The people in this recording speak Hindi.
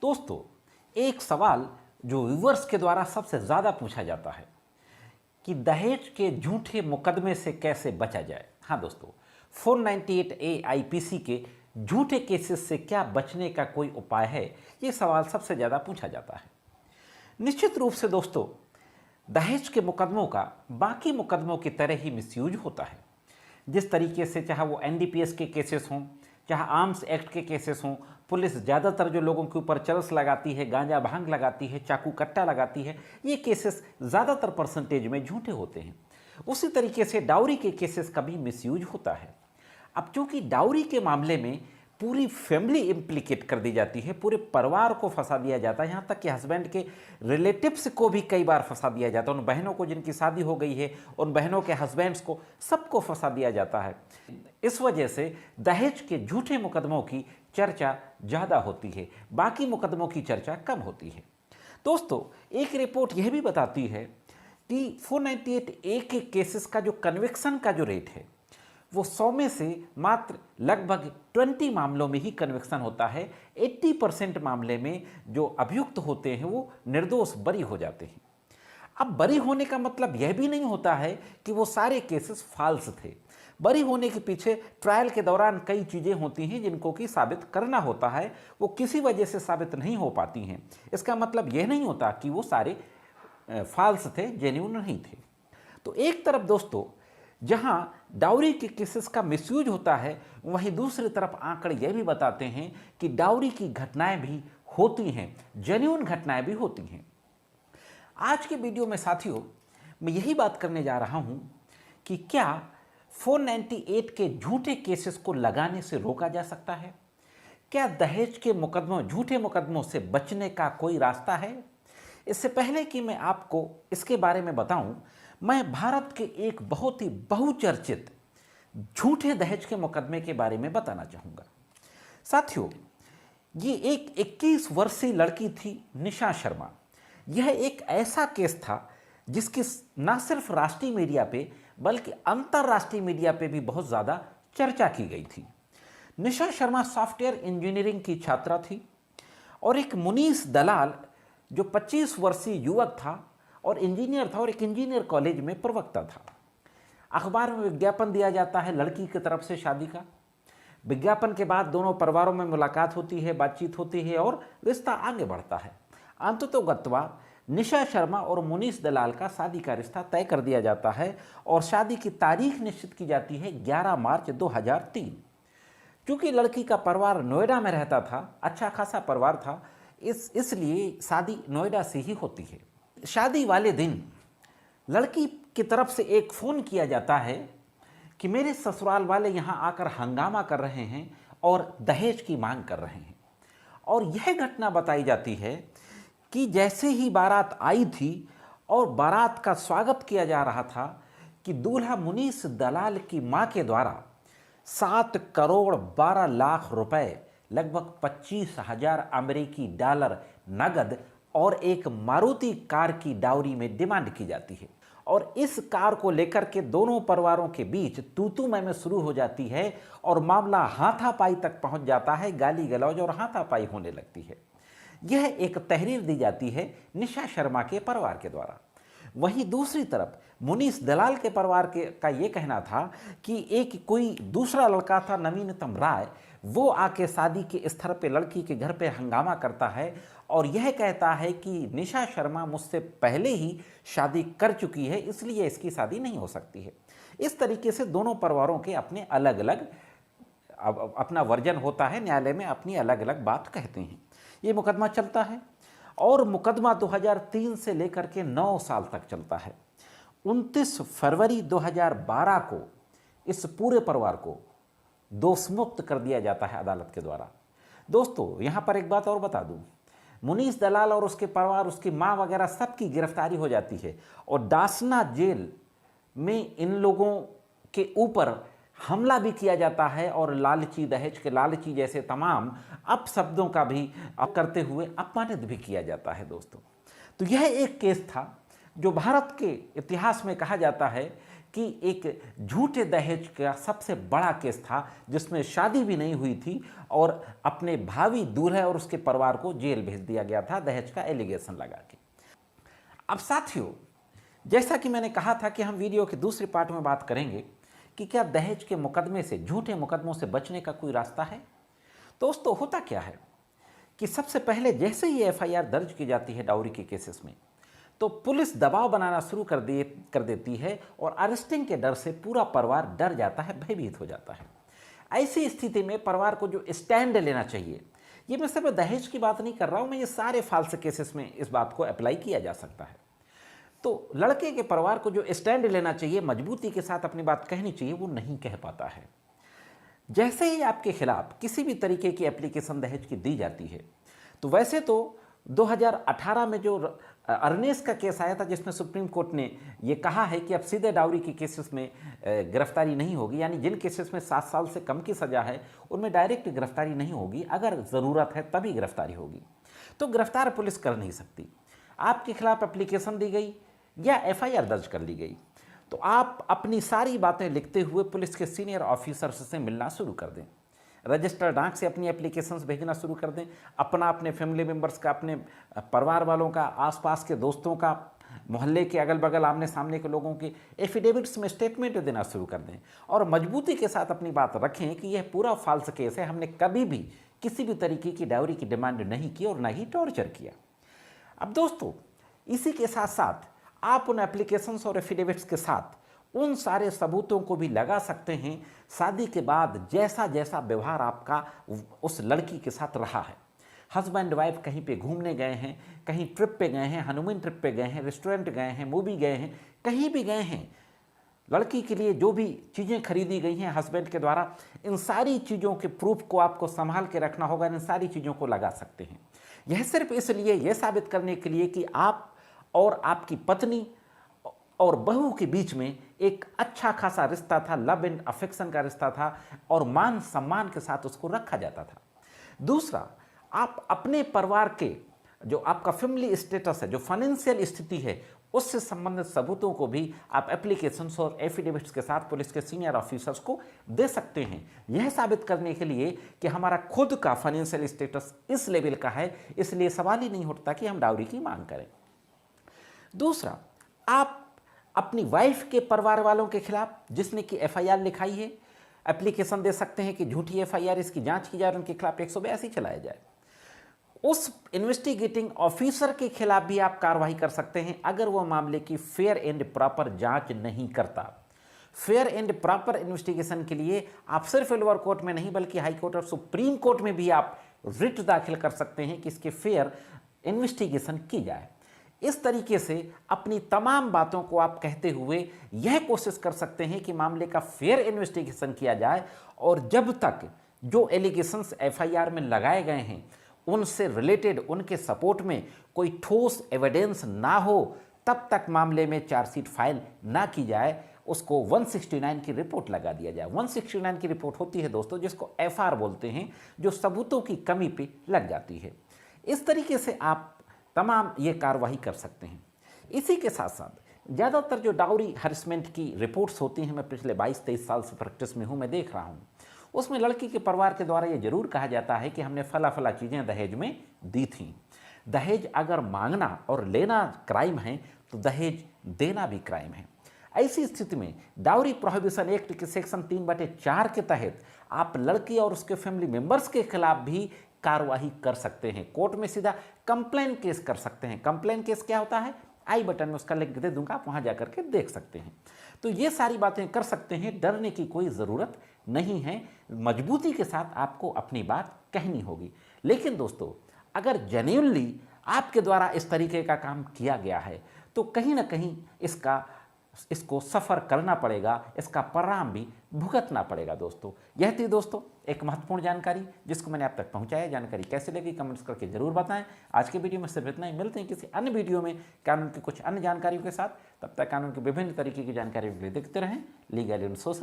दोस्तों, एक सवाल जो व्यूअर्स के द्वारा सबसे ज़्यादा पूछा जाता है कि दहेज के झूठे मुकदमे से कैसे बचा जाए। हाँ दोस्तों, 498A आईपीसी के झूठे केसेस से क्या बचने का कोई उपाय है, ये सवाल सबसे ज़्यादा पूछा जाता है। निश्चित रूप से दोस्तों, दहेज के मुकदमों का बाकी मुकदमों की तरह ही मिसयूज होता है। जिस तरीके से चाहे वो एनडीपीएस के केसेस हों, चाहे आर्म्स एक्ट के केसेस हों, पुलिस ज़्यादातर जो लोगों के ऊपर चरस लगाती है, गांजा भांग लगाती है, चाकू कट्टा लगाती है, ये केसेस ज़्यादातर परसेंटेज में झूठे होते हैं। उसी तरीके से डाउरी के केसेस का भी मिसयूज होता है। अब चूंकि डाउरी के मामले में पूरी फैमिली इम्प्लीकेट कर दी जाती है, पूरे परिवार को फंसा दिया जाता है, यहाँ तक कि हस्बैंड के रिलेटिव्स को भी कई बार फंसा दिया जाता है। उन बहनों को जिनकी शादी हो गई है, उन बहनों के हस्बैंड्स को, सबको फंसा दिया जाता है। इस वजह से दहेज के झूठे मुकदमों की चर्चा ज़्यादा होती है, बाकी मुकदमों की चर्चा कम होती है। दोस्तों, एक रिपोर्ट यह भी बताती है कि 498A के केसेस का जो कन्विक्शन का जो रेट है वो 100 में से मात्र लगभग 20 मामलों में ही कन्विक्शन होता है। 80% मामले में जो अभियुक्त होते हैं वो निर्दोष बरी हो जाते हैं। अब बरी होने का मतलब यह भी नहीं होता है कि वो सारे केसेस फाल्स थे। बरी होने के पीछे ट्रायल के दौरान कई चीज़ें होती हैं जिनको कि साबित करना होता है, वो किसी वजह से साबित नहीं हो पाती हैं। इसका मतलब यह नहीं होता कि वो सारे फाल्स थे, जेन्युइन नहीं थे। तो एक तरफ दोस्तों जहां डाउरी के केसेस का मिसयूज होता है, वहीं दूसरी तरफ आंकड़े यह भी बताते हैं कि डाउरी की घटनाएं भी होती हैं, जेन्युइन घटनाएं भी होती हैं। आज के वीडियो में साथियों मैं यही बात करने जा रहा हूं कि क्या 498 के झूठे केसेस को लगाने से रोका जा सकता है? क्या दहेज के मुकदमों, झूठे मुकदमों से बचने का कोई रास्ता है? इससे पहले कि मैं आपको इसके बारे में बताऊं, मैं भारत के एक बहुत ही बहुचर्चित झूठे दहेज के मुकदमे के बारे में बताना चाहूँगा। साथियों, ये एक 21 वर्षीय लड़की थी, निशा शर्मा। यह एक ऐसा केस था जिसकी न सिर्फ राष्ट्रीय मीडिया पे बल्कि अंतर्राष्ट्रीय मीडिया पे भी बहुत ज़्यादा चर्चा की गई थी। निशा शर्मा सॉफ्टवेयर इंजीनियरिंग की छात्रा थी और एक मुनीस दलाल जो 25 वर्षीय युवक था और इंजीनियर था और एक इंजीनियर कॉलेज में प्रवक्ता था। अखबार में विज्ञापन दिया जाता है लड़की की तरफ से शादी का। विज्ञापन के बाद दोनों परिवारों में मुलाकात होती है, बातचीत होती है और रिश्ता आगे बढ़ता है। अंततोगत्वा निशा शर्मा और मुनीस दलाल का शादी का रिश्ता तय कर दिया जाता है और शादी की तारीख निश्चित की जाती है 11 मार्च 2003। क्योंकि लड़की का परिवार नोएडा में रहता था, अच्छा खासा परिवार था, इसलिए शादी नोएडा से ही होती है। शादी वाले दिन लड़की की तरफ से एक फ़ोन किया जाता है कि मेरे ससुराल वाले यहाँ आकर हंगामा कर रहे हैं और दहेज की मांग कर रहे हैं। और यह घटना बताई जाती है कि जैसे ही बारात आई थी और बारात का स्वागत किया जा रहा था कि दूल्हा मुनीस दलाल की मां के द्वारा 7 करोड़ 12 लाख रुपए, लगभग 25,000 अमेरिकी डॉलर नगद और एक मारुति कार की डाउरी में डिमांड की जाती है। और इस कार को लेकर के दोनों परिवारों के बीच तू मैं शुरू हो जाती है और मामला हाथापाई तक पहुंच जाता है, गाली गलौज और हाथापाई होने लगती है। यह एक तहरीर दी जाती है निशा शर्मा के परिवार के द्वारा। वहीं दूसरी तरफ मुनीस दलाल के परिवार का ये कहना था कि एक कोई दूसरा लड़का था, नवीनतम राय, वो आके शादी के स्तर पे लड़की के घर पे हंगामा करता है और यह कहता है कि निशा शर्मा मुझसे पहले ही शादी कर चुकी है, इसलिए इसकी शादी नहीं हो सकती है। इस तरीके से दोनों परिवारों के अपने अलग अलग अपना वर्जन होता है, न्यायालय में अपनी अलग अलग बात कहते हैं। ये मुकदमा चलता है और मुकदमा 2003 से लेकर के 9 साल तक चलता है। 29 फरवरी 2012 को इस पूरे परिवार को दोषमुक्त कर दिया जाता है अदालत के द्वारा। दोस्तों, यहाँ पर एक बात और बता दूँ, मुनीस दलाल और उसके परिवार, उसकी माँ वगैरह सबकी गिरफ्तारी हो जाती है और दासना जेल में इन लोगों के ऊपर हमला भी किया जाता है और लालची, दहेज के लालची जैसे तमाम अपशब्दों का भी करते हुए अपमानित भी किया जाता है। दोस्तों, तो यह एक केस था जो भारत के इतिहास में कहा जाता है कि एक झूठे दहेज का सबसे बड़ा केस था जिसमें शादी भी नहीं हुई थी और अपने भावी दूल्हे और उसके परिवार को जेल भेज दिया गया था दहेज का एलिगेशन लगा के। अब साथियों, जैसा कि मैंने कहा था कि हम वीडियो के दूसरे पार्ट में बात करेंगे कि क्या दहेज के मुकदमे से, झूठे मुकदमों से बचने का कोई रास्ता है। दोस्तों, होता क्या है कि सबसे पहले जैसे ही एफआईआर दर्ज की जाती है डाउरी के केसेस में, तो पुलिस दबाव बनाना शुरू कर देती है और अरेस्टिंग के डर से पूरा परिवार डर जाता है, भयभीत हो जाता है। ऐसी स्थिति में परिवार को जो स्टैंड लेना चाहिए, ये मैं सिर्फ दहेज की बात नहीं कर रहा हूँ, मैं ये सारे फाल्स केसेस में इस बात को अप्लाई किया जा सकता है। तो लड़के के परिवार को जो स्टैंड लेना चाहिए, मजबूती के साथ अपनी बात कहनी चाहिए, वो नहीं कह पाता है। जैसे ही आपके खिलाफ किसी भी तरीके की एप्लीकेशन दहेज की दी जाती है, तो वैसे तो 2018 में जो अर्नेस का केस आया था जिसमें सुप्रीम कोर्ट ने ये कहा है कि अब सीधे डाउरी के केसेस में गिरफ्तारी नहीं होगी, यानी जिन केसेस में 7 साल से कम की सज़ा है उनमें डायरेक्ट गिरफ्तारी नहीं होगी, अगर ज़रूरत है तभी गिरफ्तारी होगी। तो गिरफ्तार पुलिस कर नहीं सकती। आपके खिलाफ एप्लीकेशन दी गई या एफआईआर दर्ज कर ली गई, तो आप अपनी सारी बातें लिखते हुए पुलिस के सीनियर ऑफिसर्स से मिलना शुरू कर दें, रजिस्टर्ड डाक से अपनी एप्लीकेशंस भेजना शुरू कर दें, अपने फैमिली मेम्बर्स का, अपने परिवार वालों का, आसपास के दोस्तों का, मोहल्ले के अगल बगल आमने सामने के लोगों के एफिडेविट्स में स्टेटमेंट देना शुरू कर दें और मजबूती के साथ अपनी बात रखें कि यह पूरा फाल्स केस है, हमने कभी भी किसी भी तरीके की डाउरी की डिमांड नहीं की और न ही टॉर्चर किया। अब दोस्तों, इसी के साथ साथ आप उन एप्लीकेशंस और एफिडेविट्स के साथ उन सारे सबूतों को भी लगा सकते हैं शादी के बाद जैसा जैसा व्यवहार आपका उस लड़की के साथ रहा है। हस्बैंड वाइफ कहीं पे घूमने गए हैं, कहीं ट्रिप पे गए हैं, हनीमून ट्रिप पे गए हैं, रेस्टोरेंट गए हैं, मूवी गए हैं, कहीं भी गए हैं, लड़की के लिए जो भी चीज़ें खरीदी गई हैं हस्बैंड के द्वारा, इन सारी चीज़ों के प्रूफ को आपको संभाल के रखना होगा, इन सारी चीज़ों को लगा सकते हैं। यह सिर्फ इसलिए, यह साबित करने के लिए कि आप और आपकी पत्नी और बहू के बीच में एक अच्छा खासा रिश्ता था, लव एंड अफेक्शन का रिश्ता था और मान सम्मान के साथ उसको रखा जाता था। दूसरा, आप अपने परिवार के जो आपका फैमिली स्टेटस है, जो फाइनेंशियल स्थिति है, उससे संबंधित सबूतों को भी आप एप्लीकेशंस और एफिडेविट्स के साथ पुलिस के सीनियर ऑफिसर्स को दे सकते हैं, यह साबित करने के लिए कि हमारा खुद का फाइनेंशियल स्टेटस इस लेवल का है, इसलिए सवाल ही नहीं उठता कि हम डाउरी की मांग करें। दूसरा, आप अपनी वाइफ के परिवार वालों के खिलाफ जिसने कि एफआईआर लिखाई है, एप्लीकेशन दे सकते हैं कि झूठी एफआईआर, इसकी जांच की जाए और उनके खिलाफ 182 चलाया जाए। उस इन्वेस्टिगेटिंग ऑफिसर के खिलाफ भी आप कार्रवाई कर सकते हैं अगर वह मामले की फेयर एंड प्रॉपर जांच नहीं करता। फेयर एंड प्रॉपर इन्वेस्टिगेशन के लिए आप सिर्फ लोअर कोर्ट में नहीं बल्कि हाई कोर्ट और सुप्रीम कोर्ट में भी आप रिट दाखिल कर सकते हैं कि इसके फेयर इन्वेस्टिगेशन की जाए। इस तरीके से अपनी तमाम बातों को आप कहते हुए यह कोशिश कर सकते हैं कि मामले का फेयर इन्वेस्टिगेशन किया जाए और जब तक जो एलिगेशंस एफआईआर में लगाए गए हैं उनसे रिलेटेड, उनके सपोर्ट में कोई ठोस एविडेंस ना हो, तब तक मामले में चार्जशीट फाइल ना की जाए, उसको 169 की रिपोर्ट लगा दिया जाए। 169 की रिपोर्ट होती है दोस्तों जिसको एफआर बोलते हैं, जो सबूतों की कमी पे लग जाती है। इस तरीके से आप तमाम ये कार्रवाई कर सकते हैं। इसी के साथ साथ ज़्यादातर जो डाउरी हरेसमेंट की रिपोर्ट्स होती हैं, मैं पिछले 22-23 साल से प्रैक्टिस में हूँ, मैं देख रहा हूँ, उसमें लड़की के परिवार के द्वारा ये जरूर कहा जाता है कि हमने फला फला चीज़ें दहेज में दी थीं। दहेज अगर मांगना और लेना क्राइम है तो दहेज देना भी क्राइम है। ऐसी स्थिति में डाउरी प्रोहिबिशन एक्ट के सेक्शन 3/4 के तहत आप लड़की और उसके फैमिली मेंबर्स के खिलाफ भी कार्रवाई कर सकते हैं। कोर्ट में सीधा कंप्लेन केस कर सकते हैं। कंप्लेन केस क्या होता है, आई बटन में उसका लिंक दे दूंगा, आप वहां जाकर के देख सकते हैं। तो ये सारी बातें कर सकते हैं, डरने की कोई ज़रूरत नहीं है। मजबूती के साथ आपको अपनी बात कहनी होगी। लेकिन दोस्तों, अगर जेन्युइनली आपके द्वारा इस तरीके का काम किया गया है तो कहीं ना कहीं इसको सफ़र करना पड़ेगा, इसका परिणाम भी भुगतना पड़ेगा। दोस्तों, यह थी दोस्तों एक महत्वपूर्ण जानकारी जिसको मैंने आप तक पहुंचाया। जानकारी कैसे लगी कमेंट्स करके जरूर बताएं। आज के वीडियो में सिर्फ इतना ही, मिलते हैं किसी अन्य वीडियो में कानून की कुछ अन्य जानकारियों के साथ। तब तक कानून की विभिन्न तरीके की जानकारियों के लिए देखते रहें लीगल एंड सोशल।